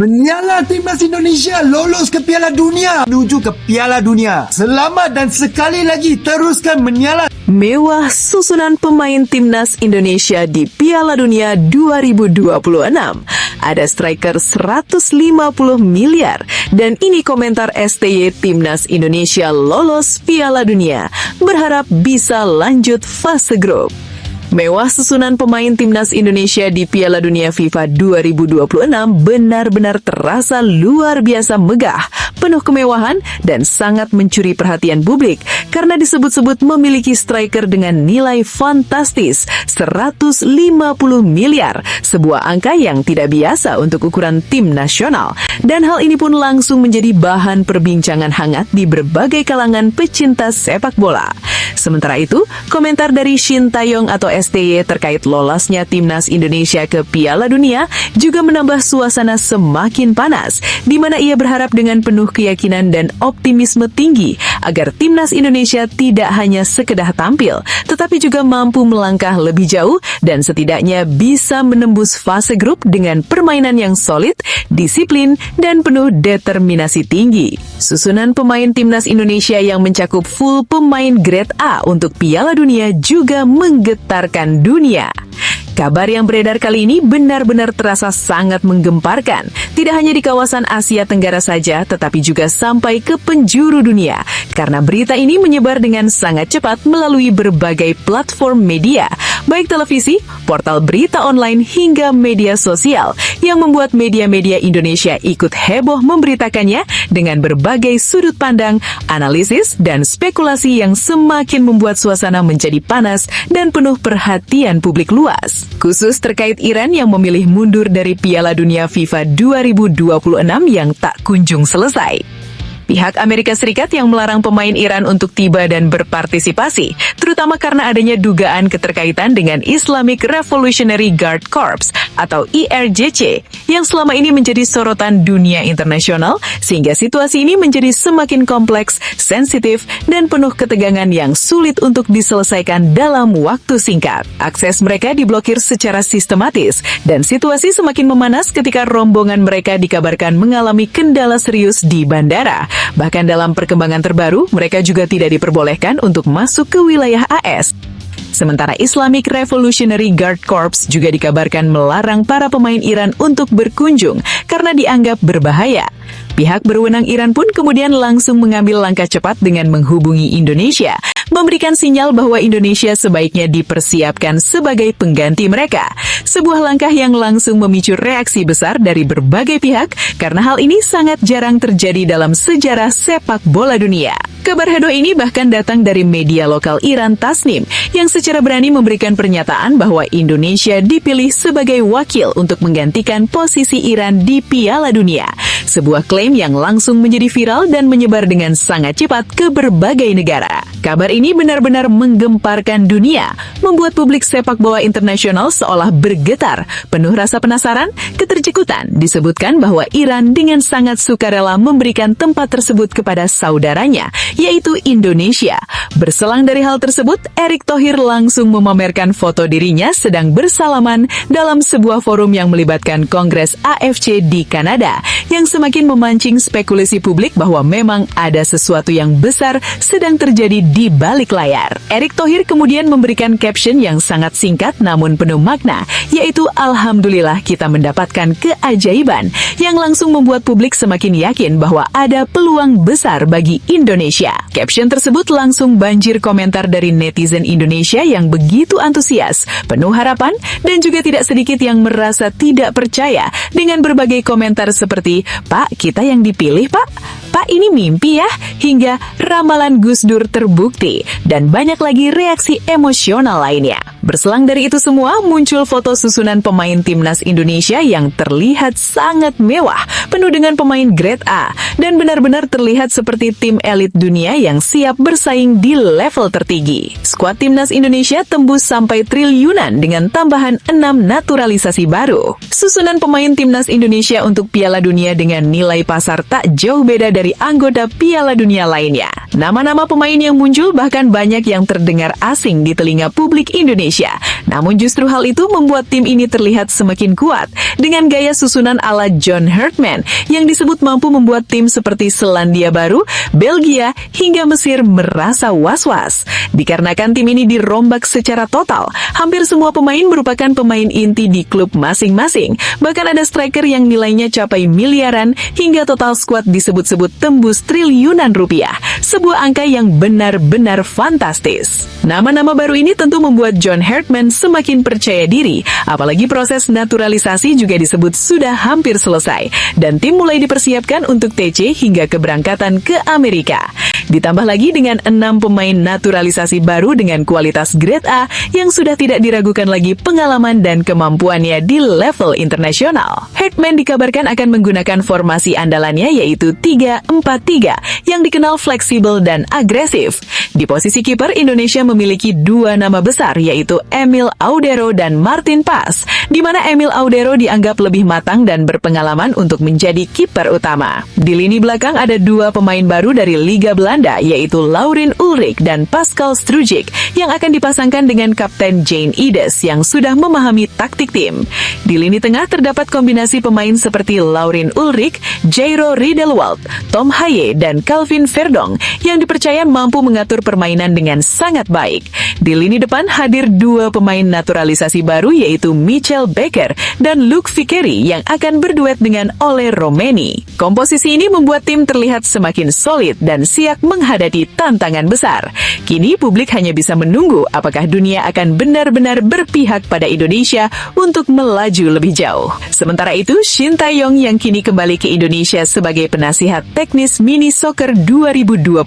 Menyala timnas Indonesia lolos ke Piala Dunia. Menuju ke Piala Dunia. Selamat dan sekali lagi teruskan menyala. Mewah susunan pemain timnas Indonesia di Piala Dunia 2026. Ada striker 150 miliar. Dan ini komentar STY timnas Indonesia lolos Piala Dunia. Berharap bisa lanjut fase grup. Mewah susunan pemain timnas Indonesia di Piala Dunia FIFA 2026 benar-benar terasa luar biasa megah, penuh kemewahan, dan sangat mencuri perhatian publik karena disebut-sebut memiliki striker dengan nilai fantastis 150 miliar, sebuah angka yang tidak biasa untuk ukuran tim nasional. Dan hal ini pun langsung menjadi bahan perbincangan hangat di berbagai kalangan pecinta sepak bola. Sementara itu, komentar dari Shin Taeyong atau STY terkait lolosnya timnas Indonesia ke Piala Dunia juga menambah suasana semakin panas, di mana ia berharap dengan penuh keyakinan dan optimisme tinggi agar timnas Indonesia tidak hanya sekedar tampil, tetapi juga mampu melangkah lebih jauh dan setidaknya bisa menembus fase grup dengan permainan yang solid, disiplin, dan penuh determinasi tinggi. Susunan pemain timnas Indonesia yang mencakup full pemain grade A untuk Piala Dunia juga menggetarkan dunia. Kabar yang beredar kali ini benar-benar terasa sangat menggemparkan. Tidak hanya di kawasan Asia Tenggara saja, tetapi juga sampai ke penjuru dunia. Karena berita ini menyebar dengan sangat cepat melalui berbagai platform media, baik televisi, portal berita online, hingga media sosial, yang membuat media-media Indonesia ikut heboh memberitakannya dengan berbagai sudut pandang, analisis, dan spekulasi yang semakin membuat suasana menjadi panas dan penuh perhatian publik luas. Khusus terkait Iran yang memilih mundur dari Piala Dunia FIFA 2026 yang tak kunjung selesai. Pihak Amerika Serikat yang melarang pemain Iran untuk tiba dan berpartisipasi, terutama karena adanya dugaan keterkaitan dengan Islamic Revolutionary Guard Corps atau IRGC yang selama ini menjadi sorotan dunia internasional, sehingga situasi ini menjadi semakin kompleks, sensitif, dan penuh ketegangan yang sulit untuk diselesaikan dalam waktu singkat. Akses mereka diblokir secara sistematis, dan situasi semakin memanas ketika rombongan mereka dikabarkan mengalami kendala serius di bandara. Bahkan dalam perkembangan terbaru, mereka juga tidak diperbolehkan untuk masuk ke wilayah AS. Sementara Islamic Revolutionary Guard Corps juga dikabarkan melarang para pemain Iran untuk berkunjung karena dianggap berbahaya. Pihak berwenang Iran pun kemudian langsung mengambil langkah cepat dengan menghubungi Indonesia, memberikan sinyal bahwa Indonesia sebaiknya dipersiapkan sebagai pengganti mereka. Sebuah langkah yang langsung memicu reaksi besar dari berbagai pihak karena hal ini sangat jarang terjadi dalam sejarah sepak bola dunia. Kabar heboh ini bahkan datang dari media lokal Iran Tasnim yang secara berani memberikan pernyataan bahwa Indonesia dipilih sebagai wakil untuk menggantikan posisi Iran di Piala Dunia. Sebuah klaim yang langsung menjadi viral dan menyebar dengan sangat cepat ke berbagai negara. Kabar ini benar-benar menggemparkan dunia, membuat publik sepak bola internasional seolah bergetar, penuh rasa penasaran, keterkejut. Disebutkan bahwa Iran dengan sangat sukarela memberikan tempat tersebut kepada saudaranya, yaitu Indonesia. Berselang dari hal tersebut, Erick Thohir langsung memamerkan foto dirinya sedang bersalaman dalam sebuah forum yang melibatkan Kongres AFC di Kanada, yang semakin memancing spekulasi publik bahwa memang ada sesuatu yang besar sedang terjadi di balik layar. Erick Thohir kemudian memberikan caption yang sangat singkat namun penuh makna, yaitu "Alhamdulillah kita mendapatkan keajaiban", yang langsung membuat publik semakin yakin bahwa ada peluang besar bagi Indonesia. Caption tersebut langsung banjir komentar dari netizen Indonesia yang begitu antusias, penuh harapan, dan juga tidak sedikit yang merasa tidak percaya dengan berbagai komentar seperti, "Pak, kita yang dipilih, Pak. Pak, ini mimpi ya," hingga "ramalan Gus Dur terbukti," dan banyak lagi reaksi emosional lainnya. Berselang dari itu semua, muncul foto susunan pemain timnas Indonesia yang terlihat sangat mewah, penuh dengan pemain grade A, dan benar-benar terlihat seperti tim elit dunia yang siap bersaing di level tertinggi. Skuad timnas Indonesia tembus sampai triliunan dengan tambahan 6 naturalisasi baru. Susunan pemain timnas Indonesia untuk Piala Dunia dengan nilai pasar tak jauh beda dari anggota Piala Dunia lainnya. Nama-nama pemain yang muncul bahkan banyak yang terdengar asing di telinga publik Indonesia. Namun justru hal itu membuat tim ini terlihat semakin kuat dengan gaya susunan ala John Herdman yang disebut mampu membuat tim seperti Selandia Baru, Belgia, hingga Mesir merasa was-was. Dikarenakan tim ini dirombak secara total, hampir semua pemain merupakan pemain inti di klub masing-masing. Bahkan ada striker yang nilainya capai miliaran hingga total skuad disebut-sebut tembus triliunan rupiah. Sebuah angka yang benar-benar fantastis. Nama-nama baru ini tentu membuat John Herdman semakin percaya diri, apalagi proses naturalisasi juga disebut sudah hampir selesai, dan tim mulai dipersiapkan untuk TC hingga keberangkatan ke Amerika. Ditambah lagi dengan 6 pemain naturalisasi baru dengan kualitas grade A yang sudah tidak diragukan lagi pengalaman dan kemampuannya di level internasional. Herdman dikabarkan akan menggunakan formasi andalannya yaitu 3-4-3 yang dikenal fleksibel dan agresif. Di posisi kiper, Indonesia memiliki 2 nama besar yaitu Emil Audero dan Martin Pas, di mana Emil Audero dianggap lebih matang dan berpengalaman untuk menjadi kiper utama. Di lini belakang ada 2 pemain baru dari Liga Belanda yaitu Laurin Ulrich dan Pascal Strujic yang akan dipasangkan dengan Kapten Jane Ides yang sudah memahami taktik tim. Di lini tengah terdapat kombinasi pemain seperti Laurin Ulrich, Jairo Riedelwald, Tom Haye, dan Calvin Verdong yang dipercaya mampu mengatur permainan dengan sangat baik. Di lini depan hadir 2 pemain naturalisasi baru yaitu Michel Becker dan Luc Viquery yang akan berduet dengan Ole Romeni. Komposisi ini membuat tim terlihat semakin solid dan siap menghadapi tantangan besar. Kini publik hanya bisa menunggu apakah dunia akan benar-benar berpihak pada Indonesia untuk melaju lebih jauh. Sementara itu, Shin Tae-yong yang kini kembali ke Indonesia sebagai penasihat teknis Mini Soccer 2026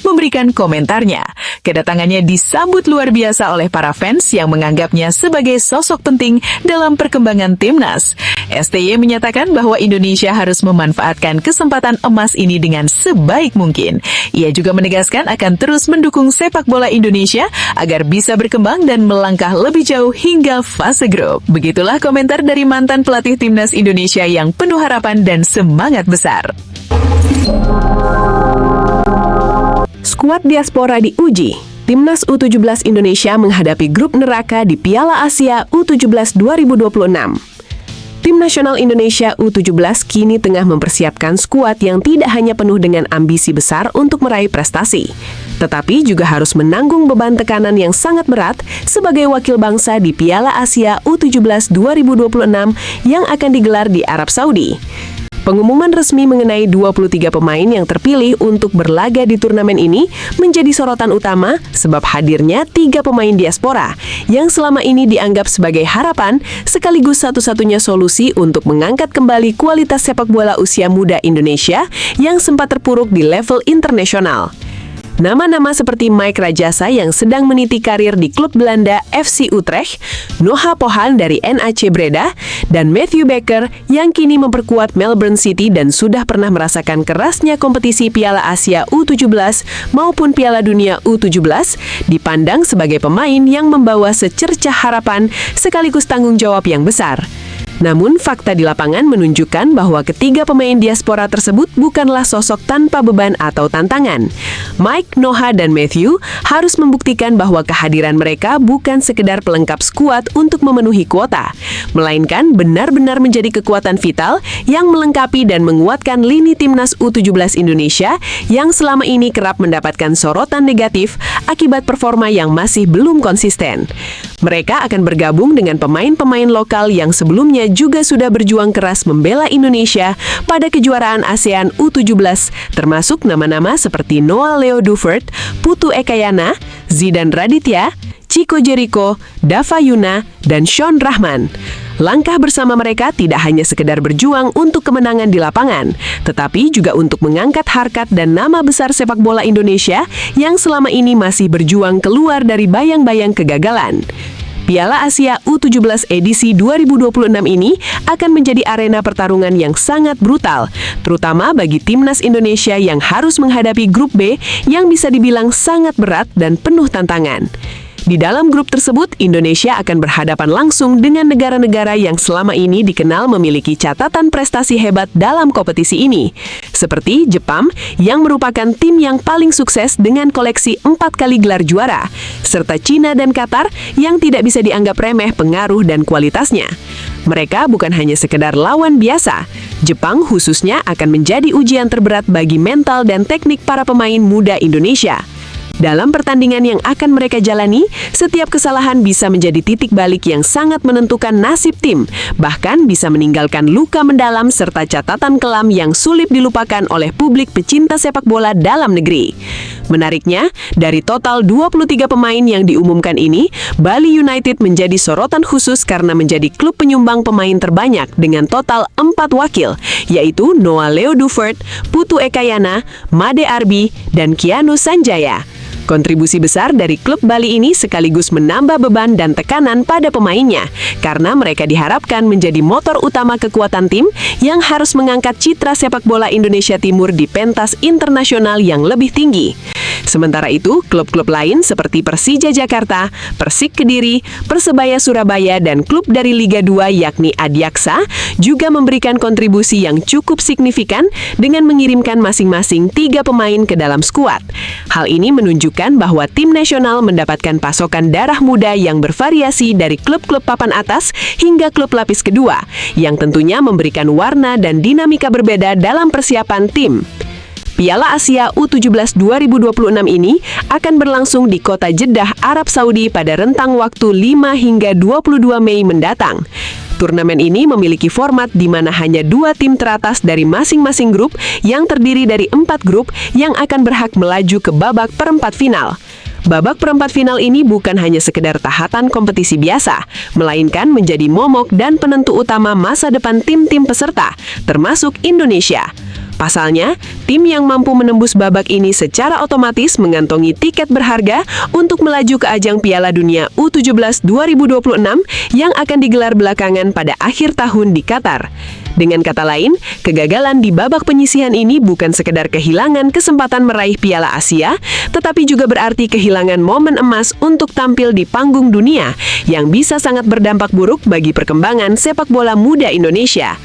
memberikan komentarnya. Kedatangannya disambut luar biasa oleh para fans yang menganggapnya sebagai sosok penting dalam perkembangan timnas. STY menyatakan bahwa Indonesia harus memanfaatkan kesempatan emas ini dengan sebaik mungkin. Ia juga menegaskan akan terus mendukung sepak bola Indonesia agar bisa berkembang dan melangkah lebih jauh hingga fase grup. Begitulah komentar dari mantan pelatih timnas Indonesia yang penuh harapan dan semangat besar. Skuad diaspora diuji. Timnas U17 Indonesia menghadapi grup neraka di Piala Asia U17 2026. Tim nasional Indonesia U17 kini tengah mempersiapkan skuad yang tidak hanya penuh dengan ambisi besar untuk meraih prestasi, tetapi juga harus menanggung beban tekanan yang sangat berat sebagai wakil bangsa di Piala Asia U17 2026 yang akan digelar di Arab Saudi. Pengumuman resmi mengenai 23 pemain yang terpilih untuk berlaga di turnamen ini menjadi sorotan utama sebab hadirnya 3 pemain diaspora yang selama ini dianggap sebagai harapan sekaligus satu-satunya solusi untuk mengangkat kembali kualitas sepak bola usia muda Indonesia yang sempat terpuruk di level internasional. Nama-nama seperti Mike Rajasa yang sedang meniti karir di klub Belanda FC Utrecht, Noah Pohan dari NAC Breda, dan Matthew Baker yang kini memperkuat Melbourne City dan sudah pernah merasakan kerasnya kompetisi Piala Asia U17 maupun Piala Dunia U17, dipandang sebagai pemain yang membawa secercah harapan sekaligus tanggung jawab yang besar. Namun, fakta di lapangan menunjukkan bahwa ketiga pemain diaspora tersebut bukanlah sosok tanpa beban atau tantangan. Mike, Noah, dan Matthew harus membuktikan bahwa kehadiran mereka bukan sekedar pelengkap skuad untuk memenuhi kuota, melainkan benar-benar menjadi kekuatan vital yang melengkapi dan menguatkan lini timnas U17 Indonesia yang selama ini kerap mendapatkan sorotan negatif akibat performa yang masih belum konsisten. Mereka akan bergabung dengan pemain-pemain lokal yang sebelumnya juga sudah berjuang keras membela Indonesia pada kejuaraan ASEAN U17, termasuk nama-nama seperti Noah Leo Dufert, Putu Ekayana, Zidan Raditya, Chico Jericho, Dava Yuna, dan Sean Rahman. Langkah bersama mereka tidak hanya sekedar berjuang untuk kemenangan di lapangan, tetapi juga untuk mengangkat harkat dan nama besar sepak bola Indonesia yang selama ini masih berjuang keluar dari bayang-bayang kegagalan. Piala Asia U17 edisi 2026 ini akan menjadi arena pertarungan yang sangat brutal, terutama bagi timnas Indonesia yang harus menghadapi grup B yang bisa dibilang sangat berat dan penuh tantangan. Di dalam grup tersebut, Indonesia akan berhadapan langsung dengan negara-negara yang selama ini dikenal memiliki catatan prestasi hebat dalam kompetisi ini, seperti Jepang yang merupakan tim yang paling sukses dengan koleksi 4 kali gelar juara, serta China dan Qatar yang tidak bisa dianggap remeh pengaruh dan kualitasnya. Mereka bukan hanya sekedar lawan biasa. Jepang khususnya akan menjadi ujian terberat bagi mental dan teknik para pemain muda Indonesia. Dalam pertandingan yang akan mereka jalani, setiap kesalahan bisa menjadi titik balik yang sangat menentukan nasib tim, bahkan bisa meninggalkan luka mendalam serta catatan kelam yang sulit dilupakan oleh publik pecinta sepak bola dalam negeri. Menariknya, dari total 23 pemain yang diumumkan ini, Bali United menjadi sorotan khusus karena menjadi klub penyumbang pemain terbanyak dengan total 4 wakil, yaitu Noah Leo Dufert, Putu Ekayana, Made Arbi, dan Kianu Sanjaya. Kontribusi besar dari klub Bali ini sekaligus menambah beban dan tekanan pada pemainnya, karena mereka diharapkan menjadi motor utama kekuatan tim yang harus mengangkat citra sepak bola Indonesia Timur di pentas internasional yang lebih tinggi. Sementara itu, klub-klub lain seperti Persija Jakarta, Persik Kediri, Persebaya Surabaya, dan klub dari Liga 2 yakni Adiaksa juga memberikan kontribusi yang cukup signifikan dengan mengirimkan masing-masing 3 pemain ke dalam skuad. Hal ini menunjukkan bahwa tim nasional mendapatkan pasokan darah muda yang bervariasi dari klub-klub papan atas hingga klub lapis kedua, yang tentunya memberikan warna dan dinamika berbeda dalam persiapan tim. Piala Asia U17 2026 ini akan berlangsung di kota Jeddah, Arab Saudi pada rentang waktu 5 hingga 22 Mei mendatang. Turnamen ini memiliki format di mana hanya 2 tim teratas dari masing-masing grup yang terdiri dari 4 grup yang akan berhak melaju ke babak perempat final. Babak perempat final ini bukan hanya sekedar tahatan kompetisi biasa, melainkan menjadi momok dan penentu utama masa depan tim-tim peserta, termasuk Indonesia. Pasalnya, tim yang mampu menembus babak ini secara otomatis mengantongi tiket berharga untuk melaju ke ajang Piala Dunia U17 2026 yang akan digelar belakangan pada akhir tahun di Qatar. Dengan kata lain, kegagalan di babak penyisihan ini bukan sekedar kehilangan kesempatan meraih Piala Asia, tetapi juga berarti kehilangan momen emas untuk tampil di panggung dunia yang bisa sangat berdampak buruk bagi perkembangan sepak bola muda Indonesia.